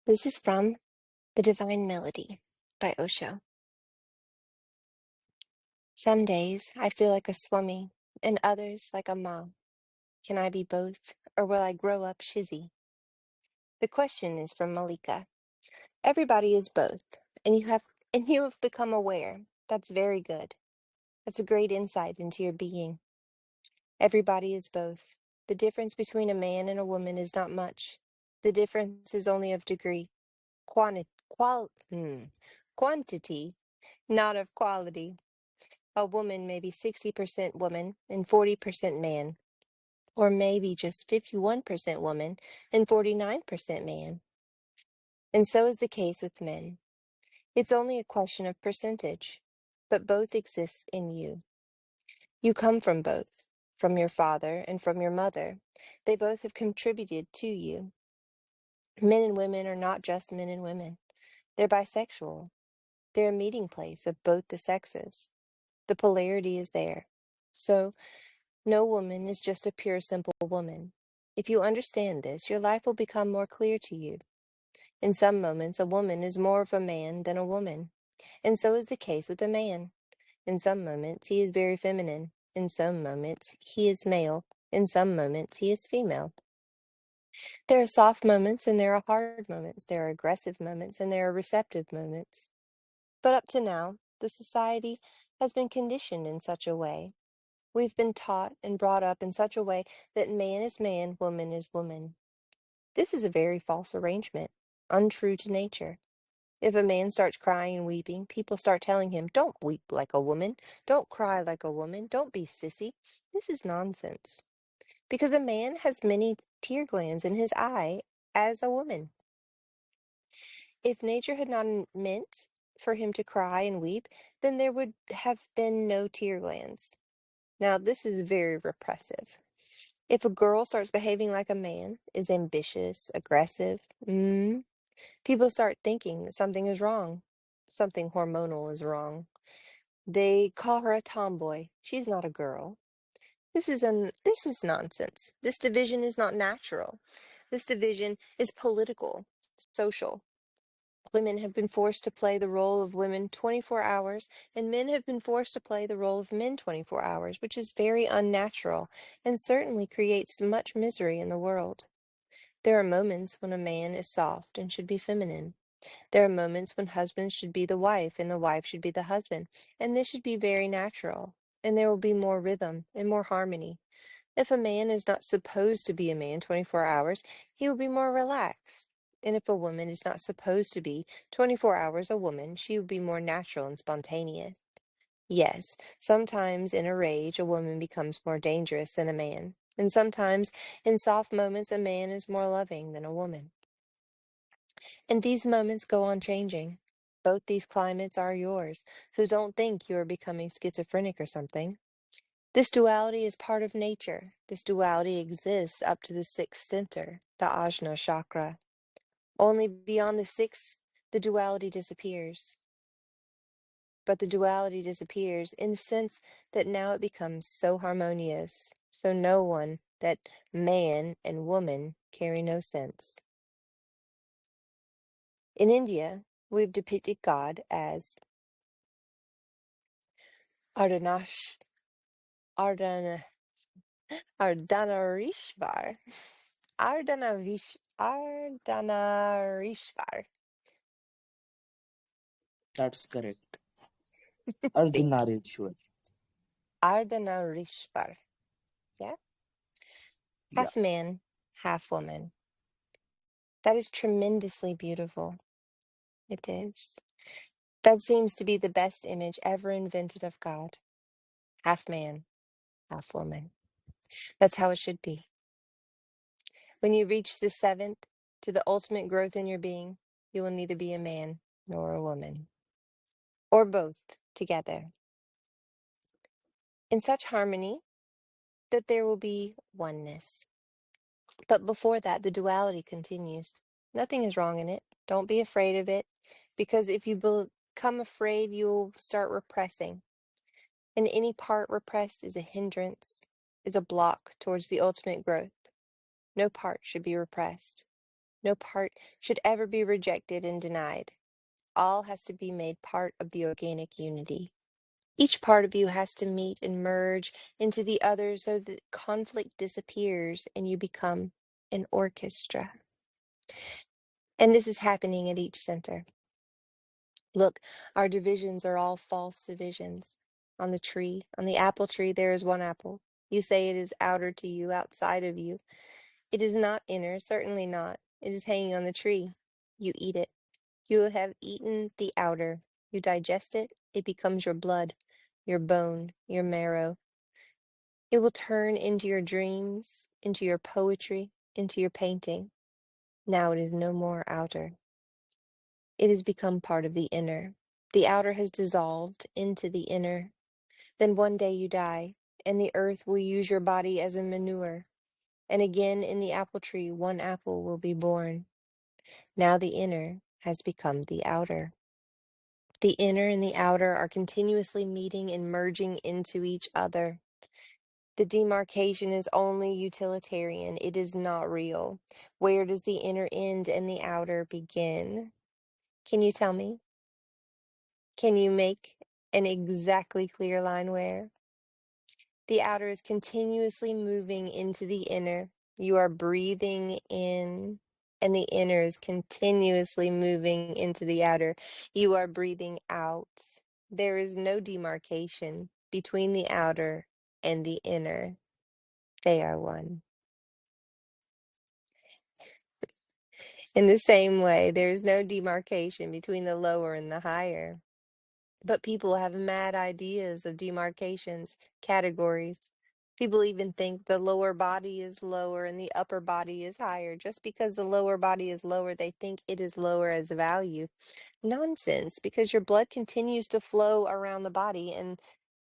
This is from The Divine Melody by Osho. Some days I feel like a swummy, and others like a ma. Can I be both, or will I grow up shizzy? The question is from Malika. Everybody is both, and you have become aware. That's very good. That's a great insight into your being. Everybody is both. The difference between a man and a woman is not much. The difference is only of degree, quantity, quantity, not of quality. A woman may be 60% woman and 40% man, or maybe just 51% woman and 49% man. And so is the case with men. It's only a question of percentage, but both exist in you. You come from both, from your father and from your mother. They both have contributed to you. Men and women are not just men and women. They're bisexual. They're a meeting place of both the sexes. The polarity is there. So, no woman is just a pure, simple woman. If you understand this, your life will become more clear to you. In some moments, a woman is more of a man than a woman, and so is the case with a man. In some moments, he is very feminine. In some moments, he is male. In some moments, he is female. There are soft moments and there are hard moments. There are aggressive moments and there are receptive moments. But up to now, the society has been conditioned in such a way. We've been taught and brought up in such a way that man is man, woman is woman. This is a very false arrangement, untrue to nature. If a man starts crying and weeping, people start telling him, "Don't weep like a woman, don't cry like a woman, don't be sissy." This is nonsense. Because a man has many tear glands in his eye as a woman. If nature had not meant for him to cry and weep, then there would have been no tear glands. Now, this is very repressive. If a girl starts behaving like a man, is ambitious, aggressive, people start thinking that something is wrong. Something hormonal is wrong. They call her a tomboy. She's not a girl. This is nonsense. This division is not natural. This division is political, social. Women have been forced to play the role of women 24 hours, and men have been forced to play the role of men 24 hours, which is very unnatural and certainly creates much misery in the world. There are moments when a man is soft and should be feminine. There are moments when husband should be the wife and the wife should be the husband, and this should be very natural, and there will be more rhythm and more harmony. If a man is not supposed to be a man 24 hours, he will be more relaxed. And if a woman is not supposed to be 24 hours a woman, she will be more natural and spontaneous. Yes, sometimes in a rage, a woman becomes more dangerous than a man. And sometimes in soft moments, a man is more loving than a woman. And these moments go on changing. Both these climates are yours, so don't think you are becoming schizophrenic or something. This duality is part of nature. This duality exists up to the sixth center, the Ajna chakra. Only beyond the sixth, the duality disappears. But the duality disappears in the sense that now it becomes so harmonious, so no one that man and woman carry no sense. In India, we've depicted God as Ardhanash, Ardhana, Ardhanarishvar, Ardhanarishvar. That's correct. Thank you. Ardhanarishwar. Ardhanarishvar. Yeah. Yeah. Half man, half woman. That is tremendously beautiful. It is. That seems to be the best image ever invented of God. Half man, half woman. That's how it should be. When you reach the seventh, to the ultimate growth in your being, you will neither be a man nor a woman, or both together, in such harmony that there will be oneness. But before that, the duality continues. Nothing is wrong in it. Don't be afraid of it, because if you become afraid, you'll start repressing. And any part repressed is a hindrance, is a block towards the ultimate growth. No part should be repressed. No part should ever be rejected and denied. All has to be made part of the organic unity. Each part of you has to meet and merge into the other so that conflict disappears and you become an orchestra. And this is happening at each center. Look, our divisions are all false divisions. On the tree, on the apple tree, there is one apple. You say it is outer to you, outside of you. It is not inner, certainly not. It is hanging on the tree. You eat it. You have eaten the outer. You digest it. It becomes your blood, your bone, your marrow. It will turn into your dreams, into your poetry, into your painting. Now it is no more outer. It has become part of the inner. The outer has dissolved into the inner. Then one day you die, and the earth will use your body as a manure. And again in the apple tree, one apple will be born. Now the inner has become the outer. The inner and the outer are continuously meeting and merging into each other. The demarcation is only utilitarian. It is not real. Where does the inner end and the outer begin? Can you tell me? Can you make an exactly clear line where? The outer is continuously moving into the inner. You are breathing in, and the inner is continuously moving into the outer. You are breathing out. There is no demarcation between the outer and the inner. They are one. In the same way, there is no demarcation between the lower and the higher. But people have mad ideas of demarcations, categories. People even think the lower body is lower and the upper body is higher. Just because the lower body is lower, they think it is lower as a value. Nonsense, because your blood continues to flow around the body and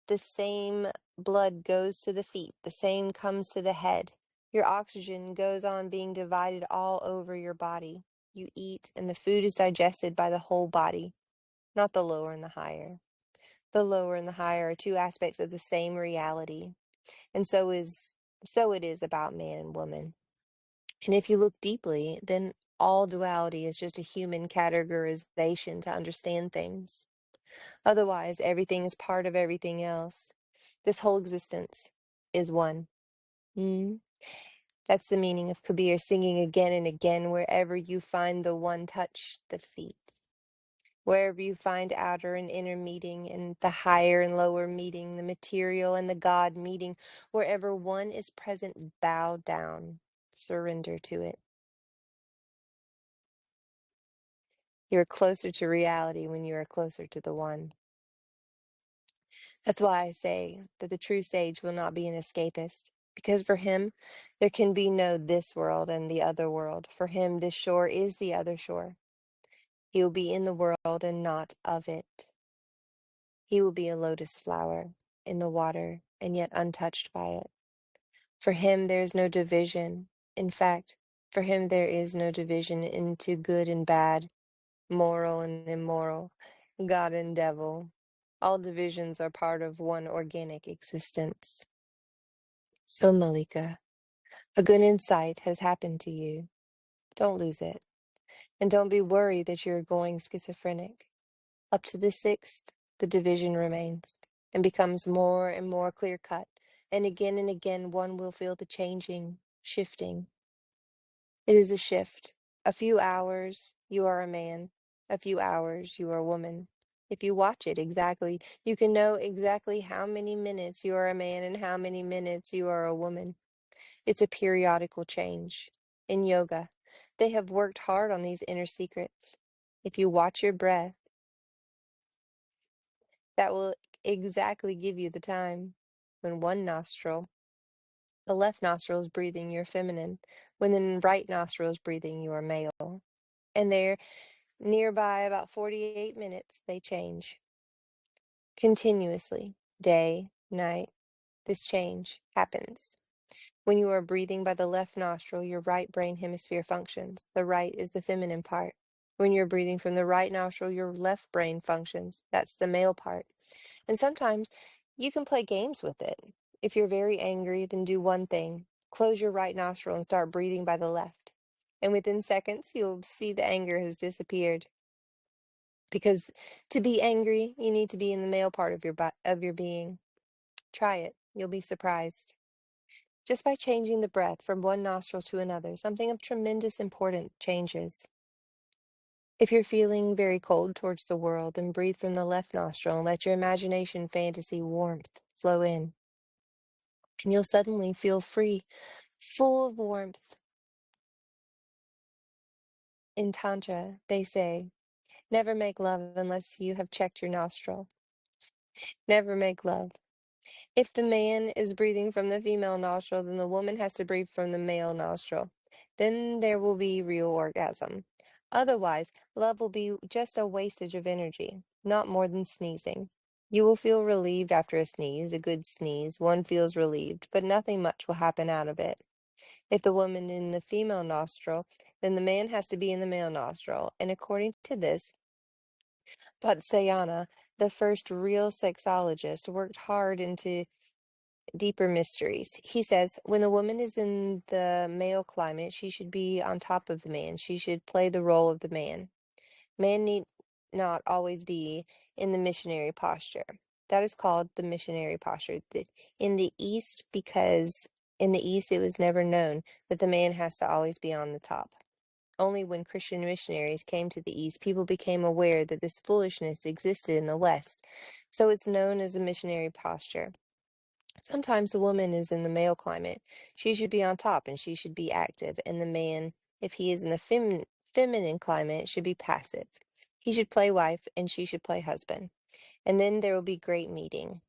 the same blood goes to the feet, the same comes to the head. Your oxygen goes on being divided all over your body. You eat, and the food is digested by the whole body, not the lower and the higher. The lower and the higher are two aspects of the same reality, and so it is about man and woman. And if you look deeply, then all duality is just a human categorization to understand things. Otherwise, everything is part of everything else. This whole existence is one. Mm. That's the meaning of Kabir singing again and again, wherever you find the one, touch the feet. Wherever you find outer and inner meeting, and the higher and lower meeting, the material and the God meeting, wherever one is present, bow down, surrender to it. You are closer to reality when you are closer to the one. That's why I say that the true sage will not be an escapist, because for him, there can be no this world and the other world. For him, this shore is the other shore. He will be in the world and not of it. He will be a lotus flower in the water and yet untouched by it. For him, there is no division. In fact, for him, there is no division into good and bad, moral and immoral, God and devil. All divisions are part of one organic existence. So, Malika, a good insight has happened to you. Don't lose it. And don't be worried that you're going schizophrenic. Up to the sixth, the division remains and becomes more and more clear cut. And again, one will feel the changing, shifting. It is a shift. A few hours, you are a man. A few hours, you are a woman. If you watch it exactly, you can know exactly how many minutes you are a man and how many minutes you are a woman. It's a periodical change. In yoga, they have worked hard on these inner secrets. If you watch your breath, that will exactly give you the time. When one nostril, the left nostril is breathing, you're feminine. When the right nostril is breathing, you are male. And they're nearby about 48 minutes, they change continuously, day, night. This change happens. When you are breathing by the left nostril, your right brain hemisphere functions. The right is the feminine part. When you're breathing from the right nostril, your left brain functions. That's the male part. And sometimes you can play games with it. If you're very angry, then do one thing. Close your right nostril and start breathing by the left. And within seconds, you'll see the anger has disappeared. Because to be angry, you need to be in the male part of your being. Try it. You'll be surprised. Just by changing the breath from one nostril to another, something of tremendous importance changes. If you're feeling very cold towards the world, then breathe from the left nostril and let your imagination, fantasy, warmth flow in. And you'll suddenly feel free, full of warmth. In Tantra, they say, never make love unless you have checked your nostril. Never make love. If the man is breathing from the female nostril, then the woman has to breathe from the male nostril. Then there will be real orgasm. Otherwise, love will be just a wastage of energy, not more than sneezing. You will feel relieved after a sneeze, a good sneeze. One feels relieved, but nothing much will happen out of it. If the woman in the female nostril, then the man has to be in the male nostril. And according to this, Vatsayana, the first real sexologist, worked hard into deeper mysteries. He says, when the woman is in the male climate, she should be on top of the man. She should play the role of the man. Man need not always be in the missionary posture. That is called the missionary posture. In the East, because in the East it was never known that the man has to always be on the top. Only when Christian missionaries came to the East, people became aware that this foolishness existed in the West. So it's known as a missionary posture. Sometimes the woman is in the male climate. She should be on top and she should be active, and the man, if he is in the feminine climate, should be passive. He should play wife and she should play husband. And then there will be great meeting.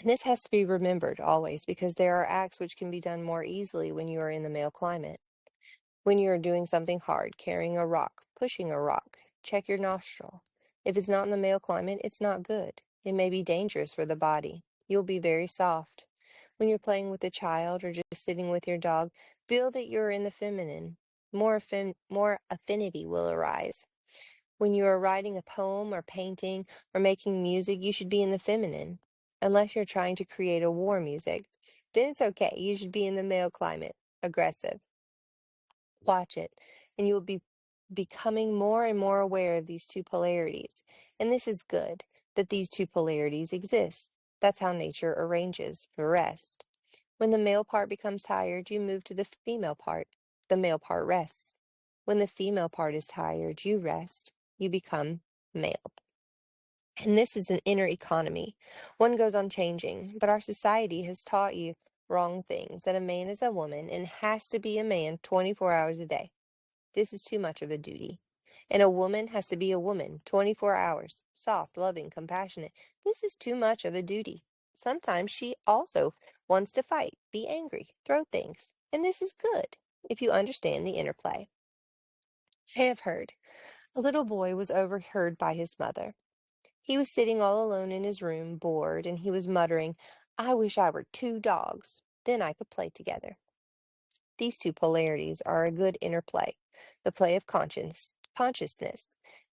And this has to be remembered always because there are acts which can be done more easily when you are in the male climate. When you are doing something hard, carrying a rock, pushing a rock, check your nostril. If it's not in the male climate, it's not good. It may be dangerous for the body. You'll be very soft. When you're playing with a child or just sitting with your dog, feel that you're in the feminine. More affinity will arise. When you are writing a poem or painting or making music, you should be in the feminine. Unless you're trying to create a war music, then it's okay. You should be in the male climate, aggressive. Watch it, and you will be becoming more and more aware of these two polarities. And this is good that these two polarities exist. That's how nature arranges for rest. When the male part becomes tired, you move to the female part. The male part rests. When the female part is tired, you rest. You become male. And this is an inner economy. One goes on changing, but our society has taught you wrong things, that a man is a woman and has to be a man 24 hours a day. This is too much of a duty. And a woman has to be a woman 24 hours, soft, loving, compassionate. This is too much of a duty. Sometimes she also wants to fight, be angry, throw things. And this is good if you understand the interplay. I have heard. A little boy was overheard by his mother. He was sitting all alone in his room, bored, and he was muttering, I wish I were two dogs. Then I could play together. These two polarities are a good interplay, the play of consciousness.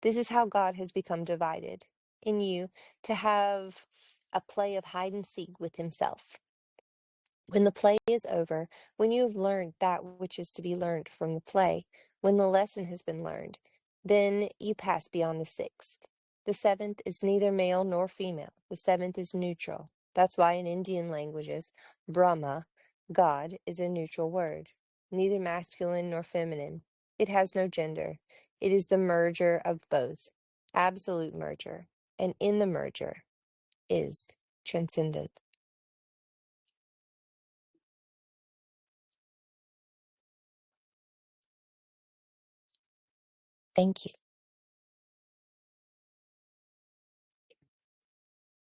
This is how God has become divided in you to have a play of hide and seek with himself. When the play is over, when you have learned that which is to be learned from the play, when the lesson has been learned, then you pass beyond the sixth. The seventh is neither male nor female. The seventh is neutral. That's why in Indian languages, Brahma, God, is a neutral word, neither masculine nor feminine. It has no gender. It is the merger of both, absolute merger. And in the merger is transcendence. Thank you.